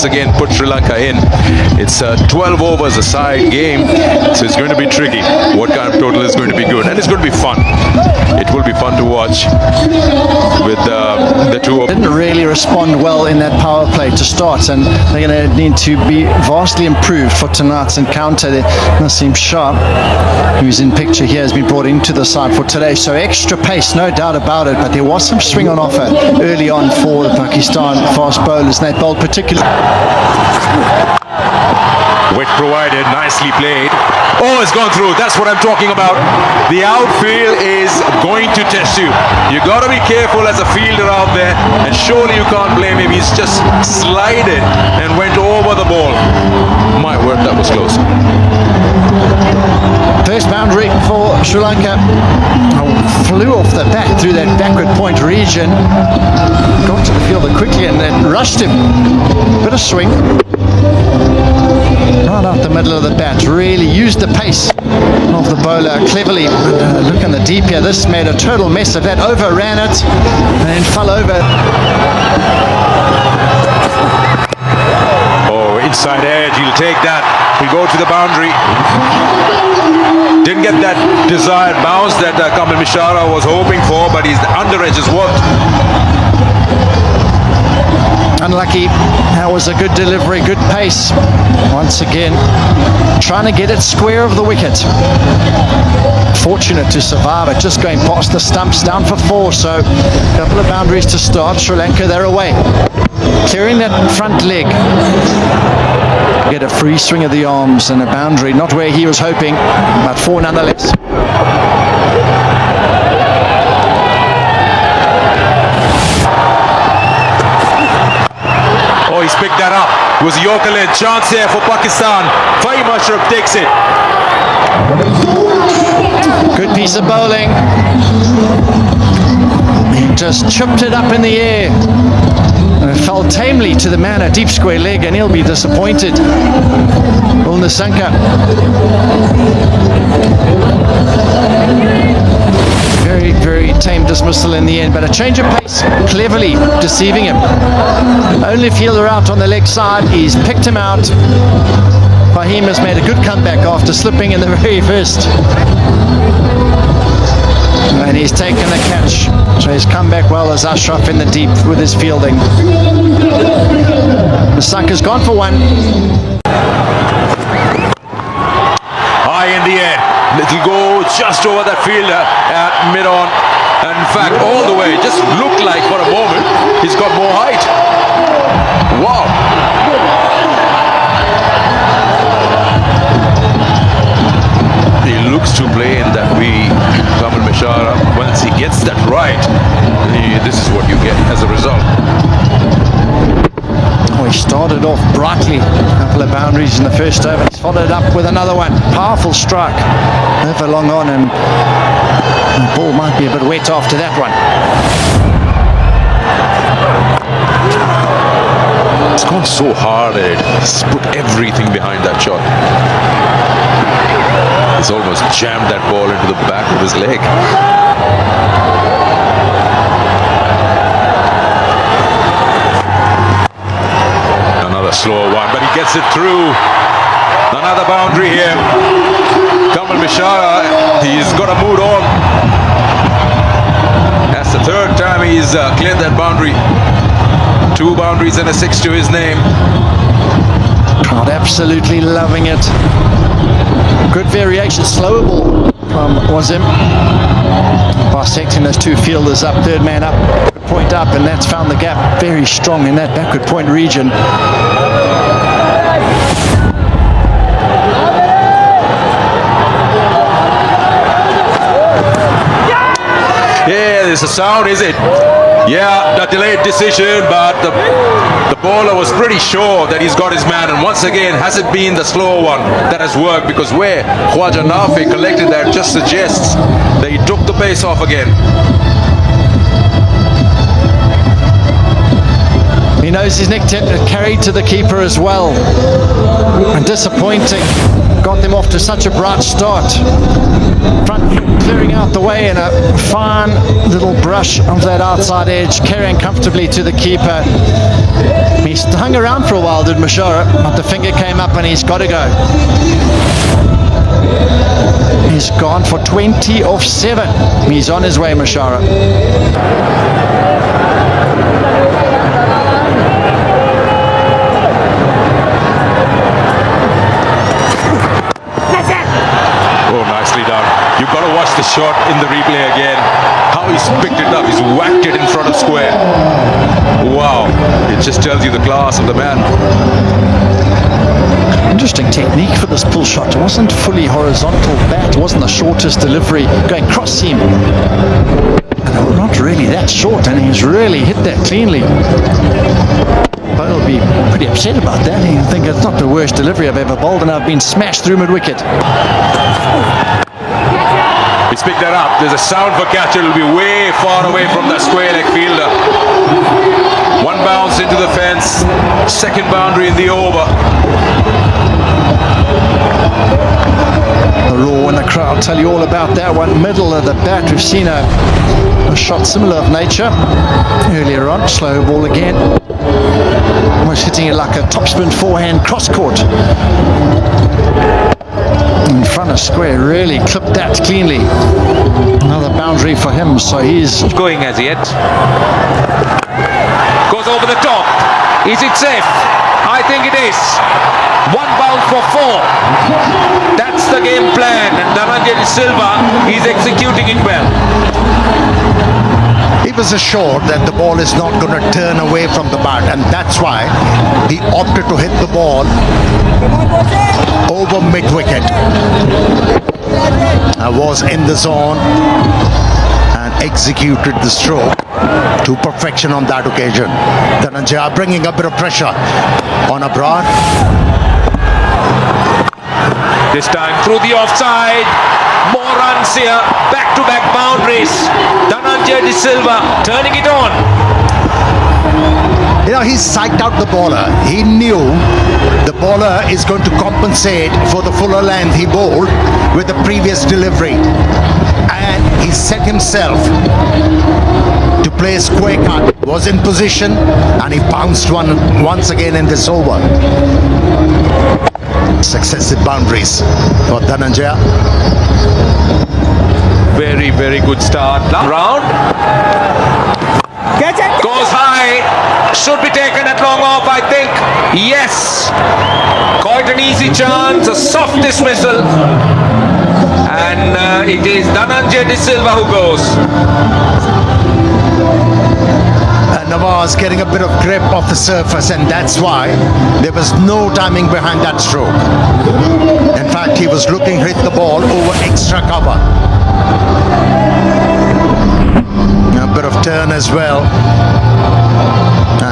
again put Sri Lanka in. It's 12 overs a side game, so it's going to be tricky. What kind of total is going to be good? And it's going to be fun. It will be fun to watch with the two. Didn't really respond well in that power play to start, and they're going to need to be vastly improved for tonight's encounter. Naseem Shah, who's in picture here, has been brought into the side for today, so extra pace, no doubt about it, but there was some swing on offer early on for the Pakistan fast bowlers, and they bowled particularly. Wet provided, nicely played. Oh, it's gone through. That's what I'm talking about. The outfield is going to test you. You got to be careful as a fielder out there, and surely you can't blame him. He's just slided and went over the ball. My word, that was close. First boundary for Sri Lanka. Flew off the bat through that backward point region. Got to the fielder quickly and then rushed him. Bit of swing. Right out the middle of the bat. Really used the pace of the bowler cleverly. Look in the deep here. This made a total mess of that. Overran it and then fell over. Oh, inside edge. He'll take that. He'll go to the boundary. Didn't get that desired bounce that Kamal Mishara was hoping for, but his under edge has worked. Unlucky. That was a good delivery, good pace. Once again, trying to get it square of the wicket. Fortunate to survive it, just going past the stumps, down for 4, so a couple of boundaries to start. Sri Lanka, they're away. Clearing that front leg. Get a free swing of the arms and a boundary, not where he was hoping, but 4 nonetheless. Oh, he's picked that up. It was Yorker led. Chance here for Pakistan. Fahim Ashraf takes it. Good piece of bowling. Just chipped it up in the air. And it fell tamely to the man, a deep square leg, and he'll be disappointed. Nasanka. Very, very tame dismissal in the end, but a change of pace, cleverly deceiving him. Only fielder out on the leg side, he's picked him out. Fahim has made a good comeback after slipping in the very first. And he's taken the catch. So he's come back well as Ashraf in the deep with his fielding. Nasanka's gone for 1. High in the air. It'll go just over that fielder at mid-on. And in fact, all the way. Just looked like for a moment he's got more height. Wow. He looks to play in that way. Kamal Mishara, once he gets that right, this is what you get as a result. Oh, he started off brightly. A couple of boundaries in the first over. He's followed up with another one. Powerful strike. Never long on, and the ball might be a bit wet after that one. It's gone so hard. He's put everything behind that shot. He's almost jammed that ball into the back of his leg. Another slower one, but he gets it through. Another boundary here. Kamal Mishara, he's got a mood on. That's the 3rd time he's cleared that boundary. 2 boundaries and a 6 to his name. Crowd absolutely loving it. Good variation, slower ball from Wazim. Bisecting those 2 fielders up, 3rd man up, point up, and that's found the gap very strong in that backward point region. Yeah, there's a sound, is it? Yeah, the delayed decision, but the bowler was pretty sure that he's got his man, and once again, has it been the slower one that has worked? Because where Khwaja Nafi collected that just suggests that he took the pace off again. He knows his nick carried to the keeper as well. And disappointing. got them off to such a bright start. Front foot clearing out the way and a fine little brush of that outside edge, carrying comfortably to the keeper. He hung around for a while, did Mashara, but the finger came up and he's got to go. He's gone for 20 off 7. He's on his way, Mashara. You've got to watch the shot in the replay again. How he's picked it up. He's whacked it in front of square. Wow. It just tells you the class of the man. Interesting technique for this pull shot. It wasn't fully horizontal bat. It wasn't the shortest delivery going cross seam. And not really that short, and he's really hit that cleanly. But he'll be pretty upset about that. He'll think it's not the worst delivery I've ever bowled, and I've been smashed through mid-wicket. He's picked that up. There's a sound for catcher. It'll be way far away from that square leg fielder. One bounce into the fence. Second boundary in the over. The roar in the crowd tell you all about that one. Middle of the bat. We've seen a shot similar of nature earlier on. Slow ball again. Almost hitting it like a topspin forehand cross court. In front of square, really clipped that cleanly. Another boundary for him, so he's going as yet. Goes over the top. Is it safe? I think it is. One bounce for 4. That's the game plan, and Dhananjay De Silva is executing it well. He was assured that the ball is not going to turn away from the bat, and that's why he opted to hit the ball over mid-wicket. I was in the zone and executed the stroke to perfection on that occasion. Dhananjay bringing a bit of pressure on Abrar. This time through the offside. More runs here. Back-to-back boundaries. Dhananjay De Silva turning it on. You know, he psyched out the bowler. He knew the bowler is going to compensate for the fuller length he bowled with the previous delivery. And he set himself to play square cut. Was in position and he bounced one once again in this over. Successive boundaries for Dhananjay. Very, very good start. Round. Goes high. Should be taken at long off, I think. Yes. Quite an easy chance. A soft dismissal. And it is Dhananjay De Silva who goes. Nawaz getting a bit of grip off the surface, and that's why there was no timing behind that stroke. In fact, he was looking to hit the ball over extra cover. A bit of turn as well.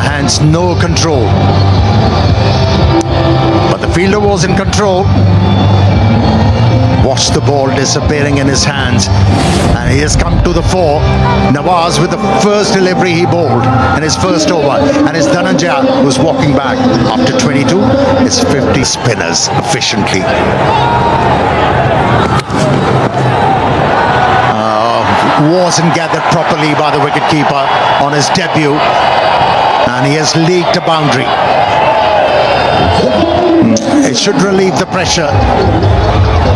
Hands no control. But the fielder was in control. Watched the ball disappearing in his hands, and he has come to the fore. Nawaz with the first delivery he bowled in his first over, and his Dhananjay was walking back after 22. It's 50 spinners efficiently. Wasn't gathered properly by the wicketkeeper on his debut, and he has leaked a boundary. It should relieve the pressure.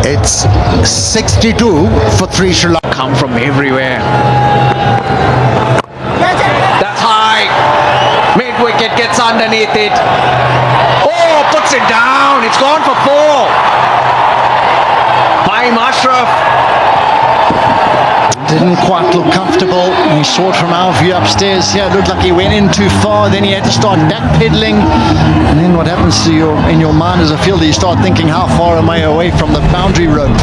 It's 62 for 3 Sri Lanka. Come from everywhere. That's high. Mid-wicket gets underneath it. Oh, puts it down. It's gone for 4. By Ashraf. didn't quite look comfortable. We saw it from our view upstairs here. It looked like he went in too far. Then he had to start backpedaling. And then what happens to in your mind as a fielder, you start thinking, how far am I away from the boundary rope?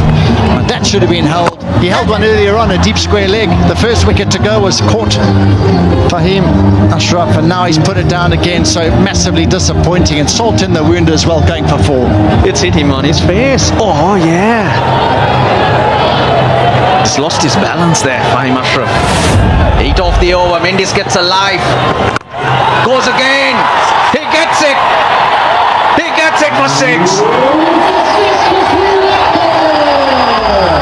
But that should have been held. He held one earlier on, a deep square leg. The first wicket to go was caught Fahim Ashraf, and now he's put it down again. So massively disappointing, and salt in the wound as well, going for 4. It's hit him on his face. Oh, yeah. He's lost his balance there, Fahim Ashraf. 8 off the over. Mendes gets a life. Goes again. He gets it. He gets it for 6.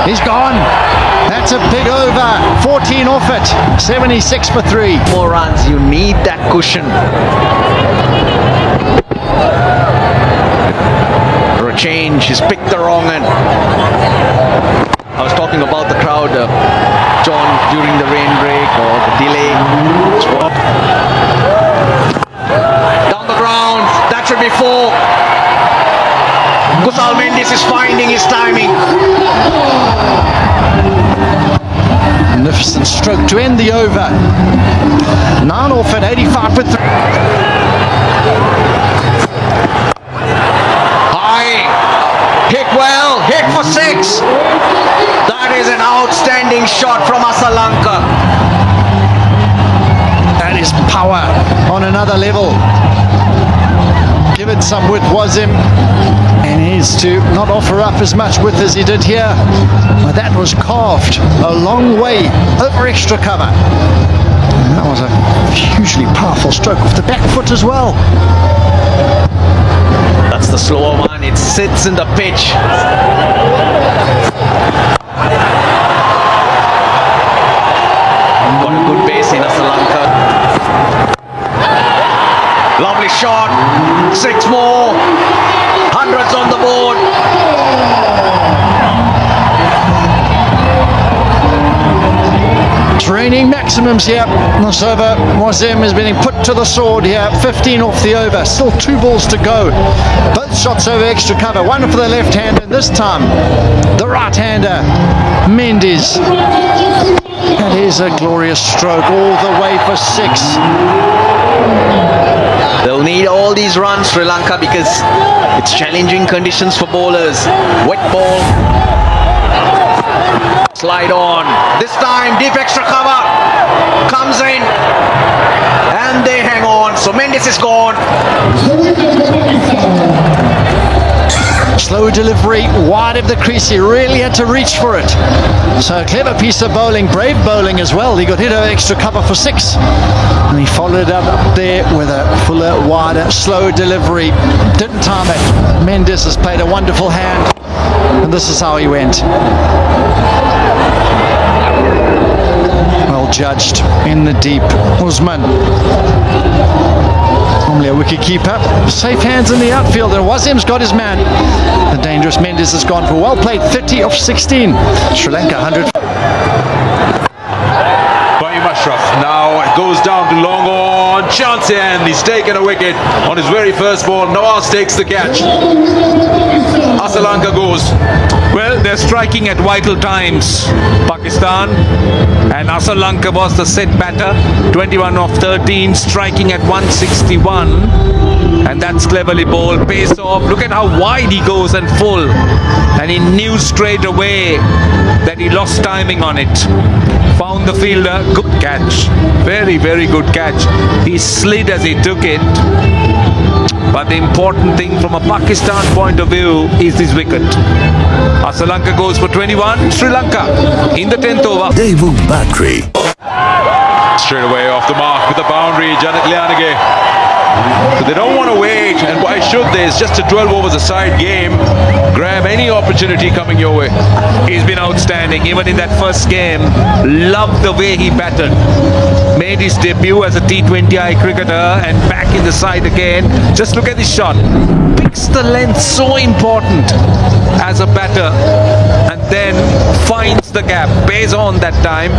He's gone. That's a big over. 14 off it. 76 for 3. More runs, you need that cushion. For a change, he's picked the wrong end. I was talking about the crowd, John, during the rain break or the delay. Down the ground, that should be 4. Kusal Mendes is finding his timing. Magnificent stroke to end the over. 9 off at 85 for 3. High, hit well, hit for 6. That is an outstanding shot from Srilanka. That is power on another level. Give it some width, Wasim. And he needs to not offer up as much width as he did here. But that was carved a long way over extra cover. And that was a hugely powerful stroke off the back foot as well. That's the slower one, it sits in the pitch. Got a good base in Srilanka. Lovely shot, 6 more, hundreds on the board. Training maximums here. This over, Wasim is being put to the sword here. 15 off the over. Still 2 balls to go. Both shots over extra cover. One for the left hand, and this time the right hander, Mendes. That is a glorious stroke all the way for 6. They'll need all these runs, Sri Lanka, because it's challenging conditions for bowlers. Wet ball. Slide on. This time, deep extra cover. Comes in. And they hang on. So Mendes is gone. Slow delivery, wide of the crease. He really had to reach for it. So a clever piece of bowling, brave bowling as well. He got hit over extra cover for 6. And he followed up there with a fuller, wider, slow delivery. Didn't time it. Mendes has played a wonderful hand. And this is how he went. Well judged in the deep. Usman. Normally a wicket keeper. Safe hands in the outfield. And Wasim's got his man. The dangerous Mendes has gone for well played. 30 of 16. Sri Lanka 100. Now it goes down to long on. Chance and he's taken a wicket on his very first ball. Nawaz takes the catch. Sri Lanka goes. Well, they're striking at vital times, Pakistan, and Sri Lanka was the set batter, 21 of 13, striking at 161, and that's cleverly bowled, pace off. Look at how wide he goes and full, and he knew straight away that he lost timing on it. Found the fielder, good catch, very, very good catch. He slid as he took it. But the important thing from a Pakistan point of view is this wicket. Sri Lanka goes for 21. Sri Lanka in the 10th over. Daewoo Battery. Straight away off the mark with the boundary, Janet Lianage. So they don't want to wait, and why should they? It's just a 12 overs a side game. Grab any opportunity coming your way. He's been outstanding even in that first game. Loved the way he batted. Made his debut as a T20i cricketer and back in the side again. Just look at this shot. Picks the length, so important as a batter, and then finds the gap. Pays on that time.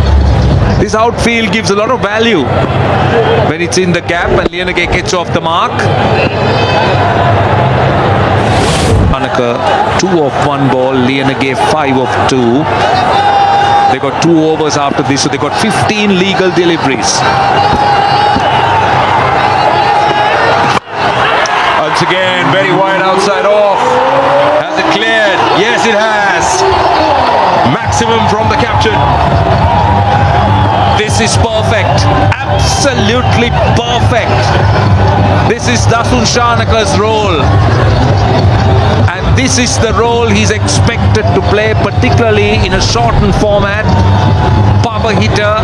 This outfield gives a lot of value when it's in the gap and Lianage gets off the mark. Anaka 2 of 1 ball, Lianage 5 of 2. They got 2 overs after this, so they got 15 legal deliveries. Once again, very wide outside off. Has it cleared? Yes, it has. Maximum from the captain. This is perfect, absolutely perfect. This is Dasun Shanaka's role, and this is the role he's expected to play, particularly in a shortened format. Power hitter,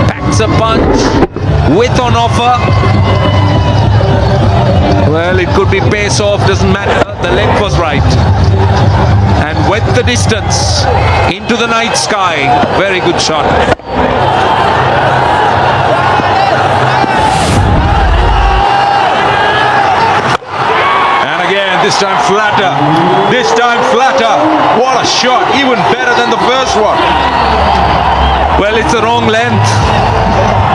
packs a punch, width on offer. Well, it could be pace off, doesn't matter. the length was right. And with the distance into the night sky, very good shot. And again, this time flatter. This time flatter. What a shot. Even better than the first one. Well, it's the wrong length.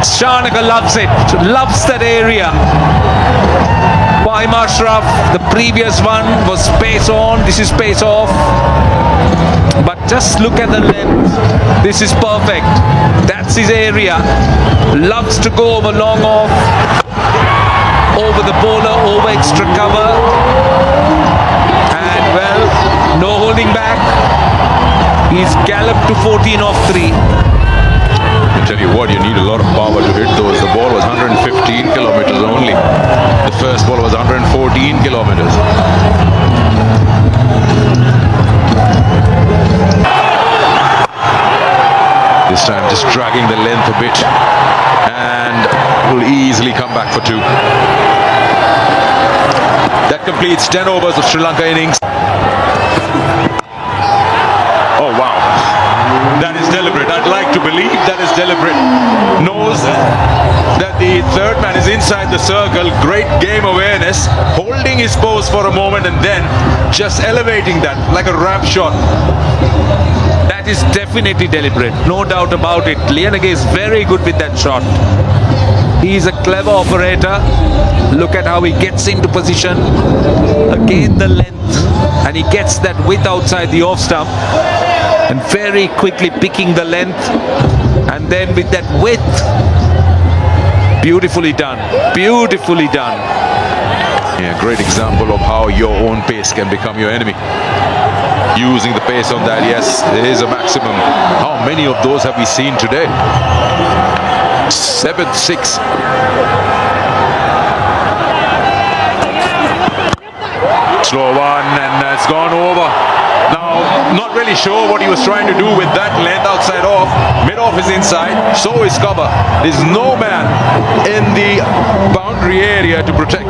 Shanaka loves it. Loves that area. Paim Ashraf, the previous one was space on. This is space off. But just look at the length. This is perfect. That's his area. Loves to go over long off, over the bowler, over extra cover. And well, no holding back. He's galloped to 14 off 3. I tell you what, you need a lot of power to hit those. The ball was 115 kilometers only. The first ball was 114 kilometers. This time just dragging the length a bit and will easily come back for 2. That completes 10 overs of Sri Lanka innings. Oh wow, that is deliberate. I'd like to believe that is deliberate. Knows that the third man is inside the circle. Great game awareness, holding his pose for a moment and then just elevating that like a ramp shot. That is definitely deliberate, no doubt about it. Lianage is very good with that shot. He is a clever operator. Look at how he gets into position. Again the length, and he gets that width outside the off stump and very quickly picking the length, and then with that width, beautifully done, beautifully done. Yeah, great example of how your own pace can become your enemy. Using the pace on that, yes, it is a maximum. How many of those have we seen today? 7-6. Slow one, and it's gone over. Now, not really sure what he was trying to do with that length outside off. Mid-off is inside, so is cover. There's no man in the boundary area to protect.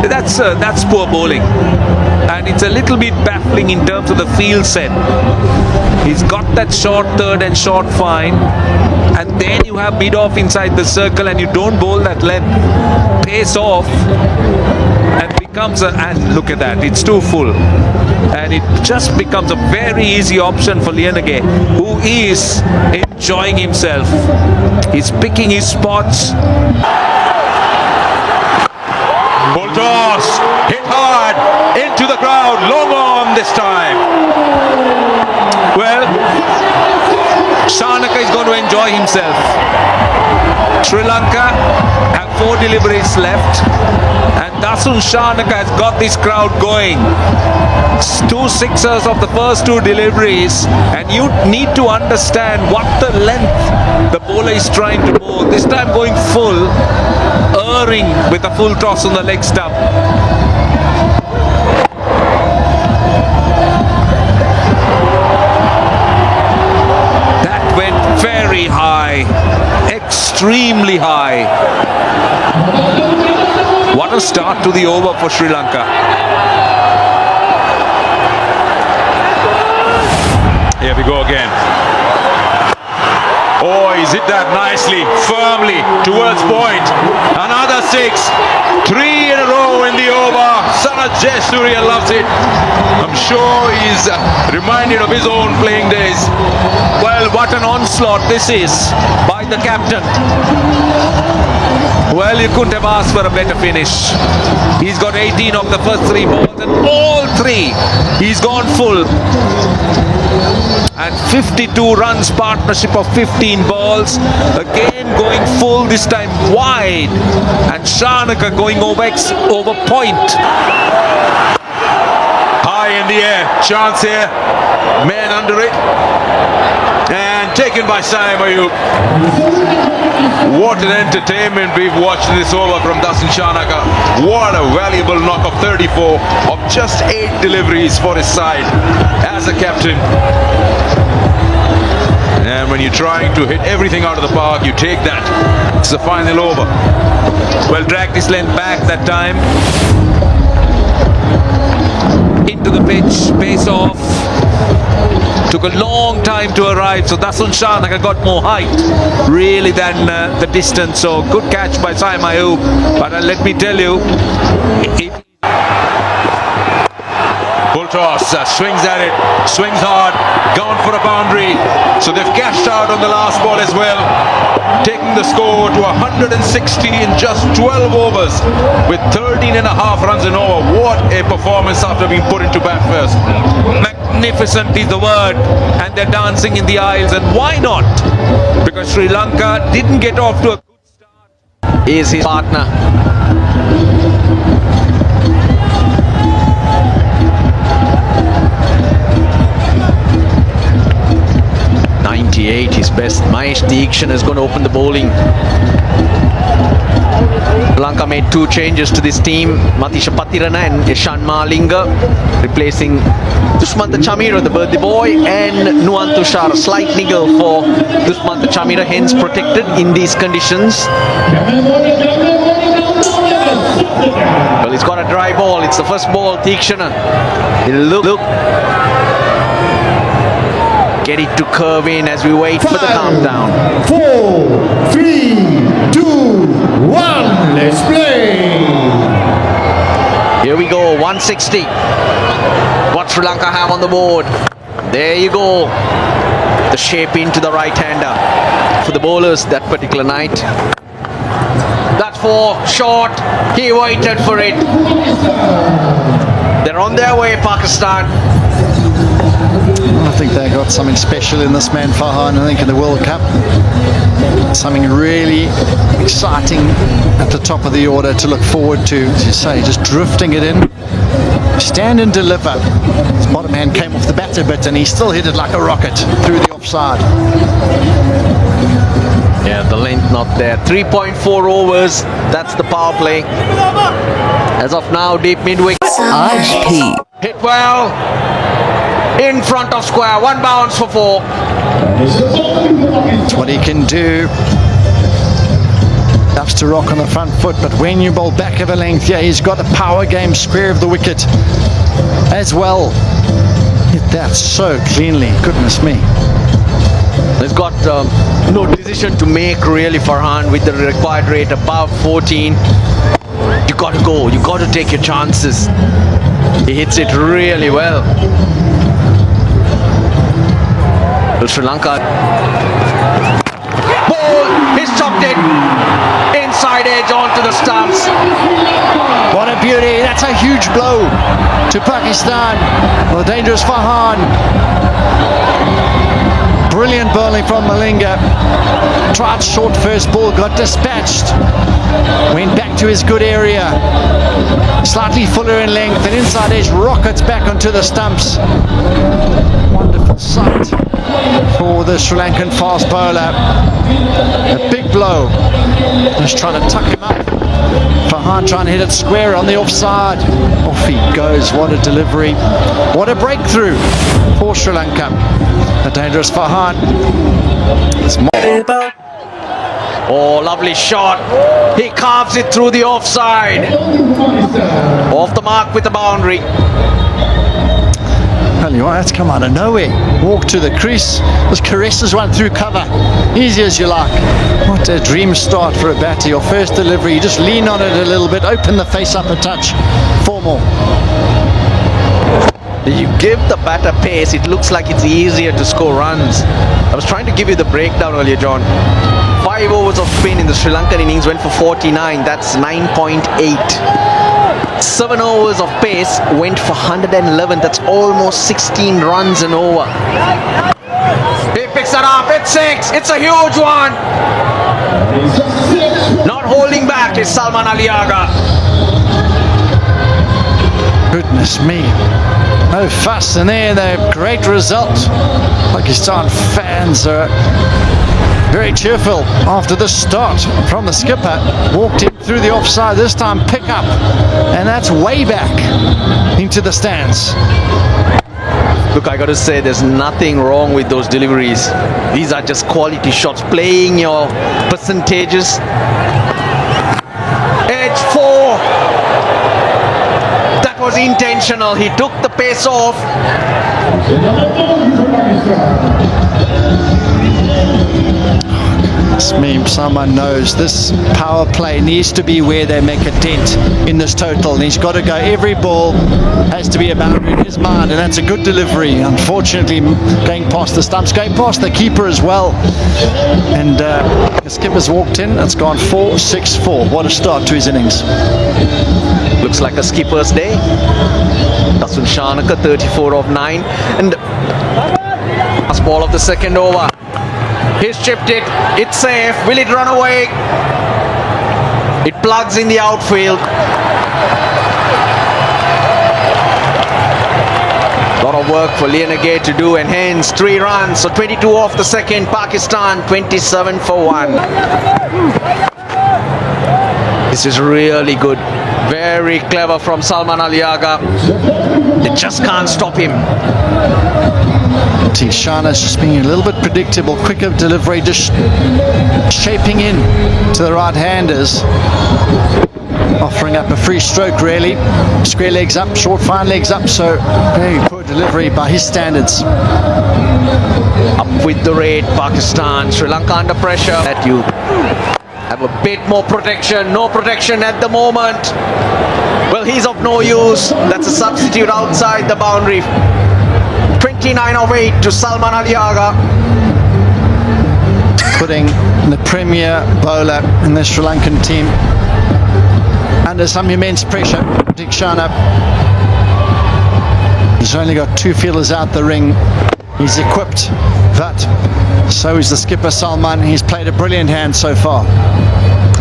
That's poor bowling. And it's a little bit baffling in terms of the field set. He's got that short third and short fine, and then you have mid-off inside the circle and you don't bowl that length. Pace off and becomes and look at that, it's too full. And it just becomes a very easy option for Lianage, who is enjoying himself. He's picking his spots. Full toss, hit hard, into the crowd, long on this time. Well, Shanaka is going to enjoy himself. Sri Lanka have 4 deliveries left, and Dasun Shanaka has got this crowd going. 2 sixers of the first 2 deliveries, and you need to understand what the length the bowler is trying to bowl. This time going full, erring with a full toss on the leg stump. That went very high, extremely high. What a start to the over for Sri Lanka. Here we go again. Oh, he's hit that nicely, firmly, towards point. Another 6. 3 in a row in the over. Sanat Jayasuriya loves it. I'm sure he's reminded of his own playing days. Well, what an onslaught this is by the captain. Well, you couldn't have asked for a better finish. He's got 18 of the first 3 balls, and all 3 he's gone full. And 52 runs, partnership of 15 balls. Again going full, this time wide. And Shanaka going over point. High in the air, chance here. Man under it. And taken by Saim Ayub. What an entertainment we've watched in this over from Dasun Shanaka. What a valuable knock of 34 of just 8 deliveries for his side as a captain. And when you're trying to hit everything out of the park, you take that. It's the final over. Well, dragged his length back that time. pitch, pace off. Took a long time to arrive, so Dasun Shanaka got more height really than the distance. So good catch by Saim Ayub, but let me tell you, Full toss, swings at it, swings hard, gone for a boundary. So they've cashed out on the last ball as well, taking the score to 160 in just 12 overs with 13 and a half runs in over. What a performance after being put into bat first. magnificent is the word, and they're dancing in the aisles. And why not? Because Sri Lanka didn't get off to a good start. Is his partner. 98, his best. Mahesh Deekshan is going to open the bowling. Lanka made 2 changes to this team. Matisha Patirana and Ishan Malinga replacing Dushmantha Chamira, the birthday boy, and Nuwan Tushar. A slight niggle for Dushmantha Chamira, hence protected in these conditions. Well, he's got a dry ball. It's the first ball. Deekshana. Look. Get it to curve in as we wait for the countdown. 4, 3, 2, 1, let's play! Here we go, 160. What Sri Lanka have on the board? There you go. The shape into the right-hander for the bowlers that particular night. That's 4, short. He waited for it. They're on their way, Pakistan. I think they got something special in this man, Farhan. I think in the World Cup, something really exciting at the top of the order to look forward to. As you say, just drifting it in, stand and deliver. His bottom hand came off the bat a bit, and he still hit it like a rocket through the offside. Yeah, the length not there. 3.4 overs. That's the power play. As of now, deep mid-wicket. Hit well. In front of square, 1 bounce for 4. That's what he can do. Loves to rock on the front foot, but when you bowl back of a length, yeah, he's got a power game square of the wicket as well. Hit that so cleanly, goodness me. He's got no decision to make really, Farhan, with the required rate above 14. You got to go, you got to take your chances. He hits it really well. Sri Lanka. Ball, he's chopped it. Inside edge onto the stumps. What a beauty. That's a huge blow to Pakistan. Well, dangerous Farhan. Brilliant bowling from Malinga. Tried short first ball, got dispatched. Went back to his good area. Slightly fuller in length, and inside edge rockets back onto the stumps. Wonderful sight for the Sri Lankan fast bowler. A big blow. Just trying to tuck him up. Farhan trying to hit it square on the offside. Off he goes. What a delivery. What a breakthrough for Sri Lanka. The dangerous Farhan. It's Oh, lovely shot. He carves it through the offside. Off the mark with the boundary. Tell you what, that's come out of nowhere. Walk to the crease, just caresses one through cover. Easy as you like. What a dream start for a batter. Your first delivery, you just lean on it a little bit, open the face up a touch. 4 more. You give the batter pace, it looks like it's easier to score runs. I was trying to give you the breakdown earlier, John. 5 overs of spin in the Sri Lankan innings went for 49. That's 9.8. 7 overs of pace went for 111. That's almost 16 runs an over. He picks it up. It's 6. It's a huge one. Not holding back is Salman Aliaga. Goodness me. No fuss in there. They're great result. Pakistan fans are very cheerful after the start from the skipper. Walked in through the offside, this time pick up, and that's way back into the stands. Look, I got to say, there's nothing wrong with those deliveries. These are just quality shots, playing your percentages. Edge 4. That was intentional. He took the pace off. Someone knows this power play needs to be where they make a dent in this total, and he's got to go. Every ball has to be a boundary in his mind, and that's a good delivery. Unfortunately, going past the stumps, going past the keeper as well, and the skipper's walked in. It's gone 4-6-4. What a start to his innings. Looks like a skipper's day. Dasun Shanaka, 34 of 9, and last ball of the second over. He's chipped it. It's safe. Will it run away? It plugs in the outfield. Lot of work for Lienegay to do, and hence 3 runs. So 22 off the second. Pakistan 27 for 1. This is really good. Very clever from Salman Aliaga. They just can't stop him. Tishana's just being a little bit predictable, quicker delivery, just shaping in to the right-handers, offering up a free stroke really. Square legs up, short fine legs up, so very poor delivery by his standards. Up with the rate, Pakistan. Sri Lanka under pressure. That you have a bit more protection. No protection at the moment. Well, he's of no use. That's a substitute outside the boundary. 29 of 8 to Salman Aliaga. Putting the premier bowler in the Sri Lankan team under some immense pressure. Dikshana. He's only got 2 fielders out the ring. He's equipped, but so is the skipper Salman. He's played a brilliant hand so far.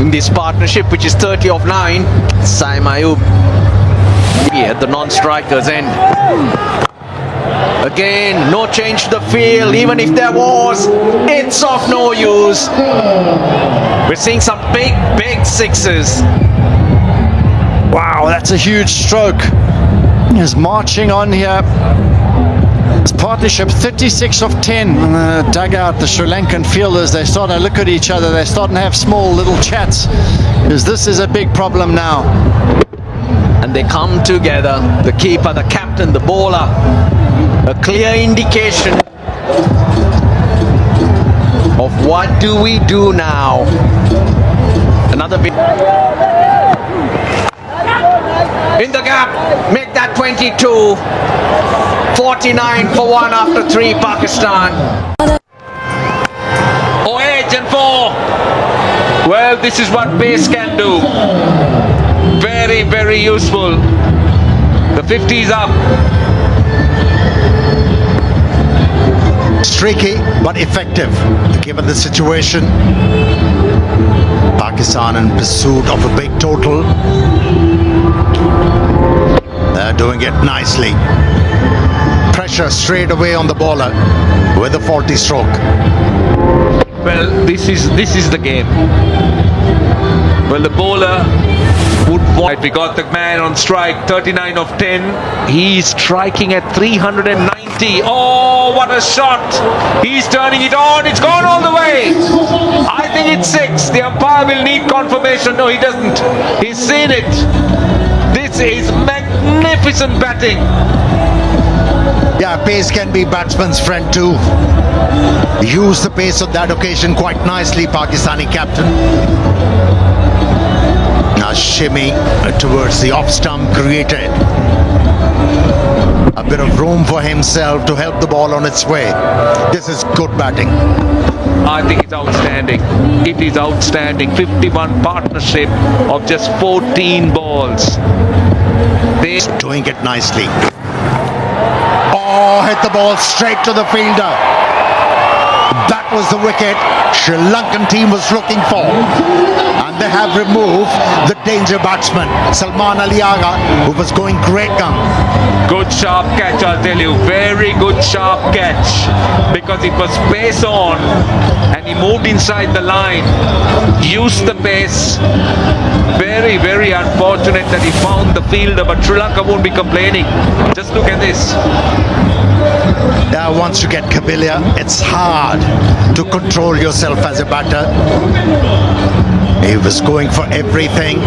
In this partnership, which is 30 of 9, Saim Ayub at the non-strikers end. Again, no change to the field. Even if there was, it's of no use. We're seeing some big sixes. Wow, that's a huge stroke. He's marching on here. It's partnership 36 of 10 in the dugout. The Sri Lankan fielders, they're starting to look at each other. They're starting to have small little chats, because this is a big problem now. And they come together. The keeper, the captain, the bowler. A clear indication of what do we do now. Another bit in the gap. Make that 22. 49 for 1 after 3, Pakistan. Oh, 8 and 4. Well, this is what pace can do. Very useful. The 50's up. Streaky but effective given the situation. Pakistan in pursuit of a big total. They're doing it nicely. Pressure straight away on the bowler with a faulty stroke. Well, this is the game. Well, the bowler would want. We got the man on strike, 39 of 10. He's striking at 390. Oh, what a shot! He's turning it on. It's gone all the way. I think it's 6. The umpire will need confirmation. No, he doesn't. He's seen it. This is magnificent batting. Yeah, pace can be batsman's friend too. Use the pace on that occasion quite nicely, Pakistani captain. Now shimmy towards the off stump created a bit of room for himself to help the ball on its way. This is good batting. I think it's outstanding. It is outstanding. 51 partnership of just 14 balls. They're doing it nicely. Oh, hit the ball straight to the fielder. That was the wicket Sri Lankan team was looking for. And they have removed the danger batsman, Salman Aliaga, who was going great gun. Good sharp catch, I'll tell you. Very good sharp catch. Because it was pace on and he moved inside the line. Used the pace. Very unfortunate that he found the fielder, but Sri Lanka won't be complaining. Just look at this. Once you get Kabilia, it's hard to control yourself as a batter. He was going for everything,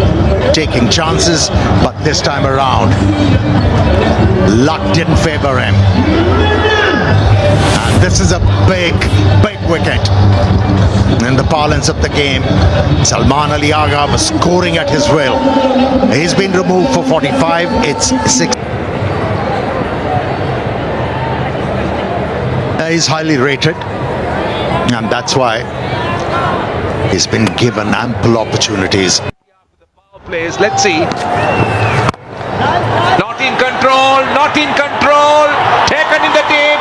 taking chances, but this time around, luck didn't favor him. And this is a big wicket. In the parlance of the game, Salman Ali Agha was scoring at his will. He's been removed for 45. It's 6. He's highly rated, and that's why he's been given ample opportunities. Plays, let's see. Not in control, not in control. Taken in the deep.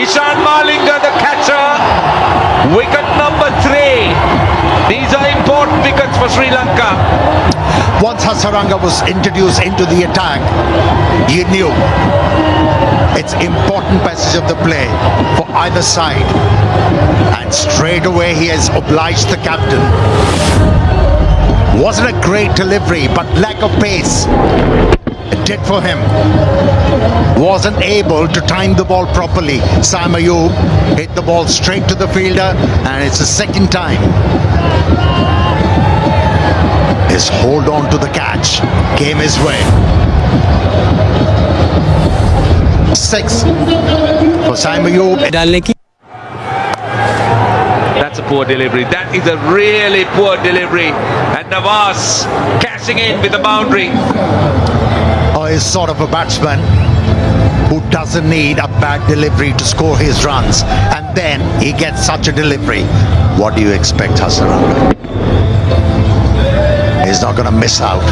Ishan Malinga, the catcher. Wicket number 3. These are important wickets for Sri Lanka. Once Hasaranga was introduced into the attack, you knew it's important passage of the play for either side, and straight away he has obliged the captain. Wasn't a great delivery, but lack of pace did for him. Wasn't able to time the ball properly. Sam Ayub hit the ball straight to the fielder, and it's the second time. His hold on to the catch came his way. 6 for Sam Ayub. That's a poor delivery. That is a really poor delivery. And Nawaz cashing in with the boundary. Or is sort of a batsman who doesn't need a bad delivery to score his runs, and then he gets such a delivery. What do you expect, Hasaranga? He's not going to miss out.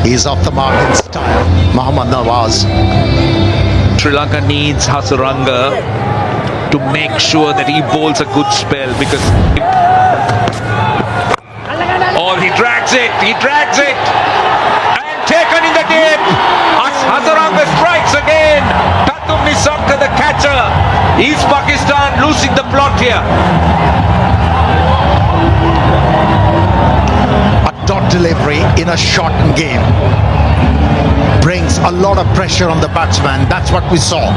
He's off the mark in style. Mohammad Nawaz. Sri Lanka needs Hasaranga to make sure that he bowls a good spell, because he drags it, and taken in the deep. Hasaranga strikes again. Tatum Nissanka, the catcher. Is Pakistan losing the plot here? A dot delivery in a shortened game brings a lot of pressure on the batsman. That's what we saw.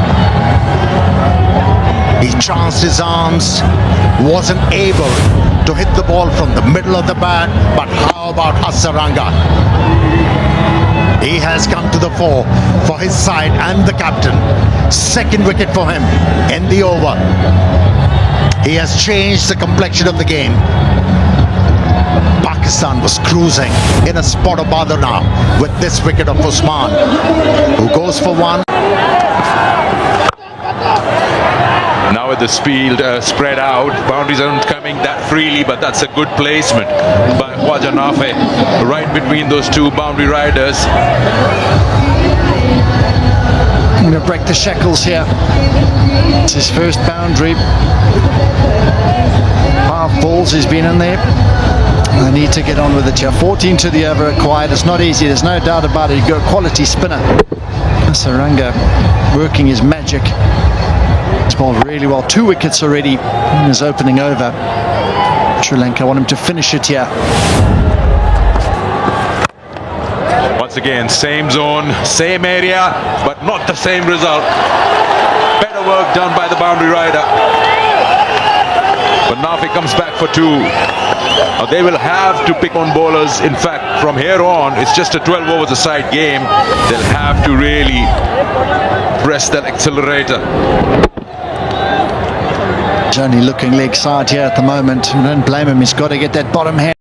He chanced his arms, wasn't able to hit the ball from the middle of the bat. But how about Hasaranga? He has come to the fore for his side and the captain. Second wicket for him in the over. He has changed the complexion of the game. Pakistan was cruising in a spot of bother now with this wicket of Usman, who goes for 1. Now with the speed spread out, boundaries aren't coming that freely, but that's a good placement by Khwaja Nafe, right between those two boundary riders. I'm going to break the shackles here. It's his first boundary. 5 balls he's been in there. I need to get on with it here. 14 to the over acquired. It's not easy, there's no doubt about it. You've got a quality spinner. Saranga working his magic. He's bowled really well. 2 wickets already in his opening over. Sri Lanka want him to finish it here. Once again, same zone, same area, but not the same result. Better work done by the boundary rider. But Nafi comes back for 2. They will have to pick on bowlers. In fact, from here on, it's just a 12 overs a side game. They'll have to really press that accelerator. He's only looking leg side here at the moment. Don't blame him, he's got to get that bottom hand.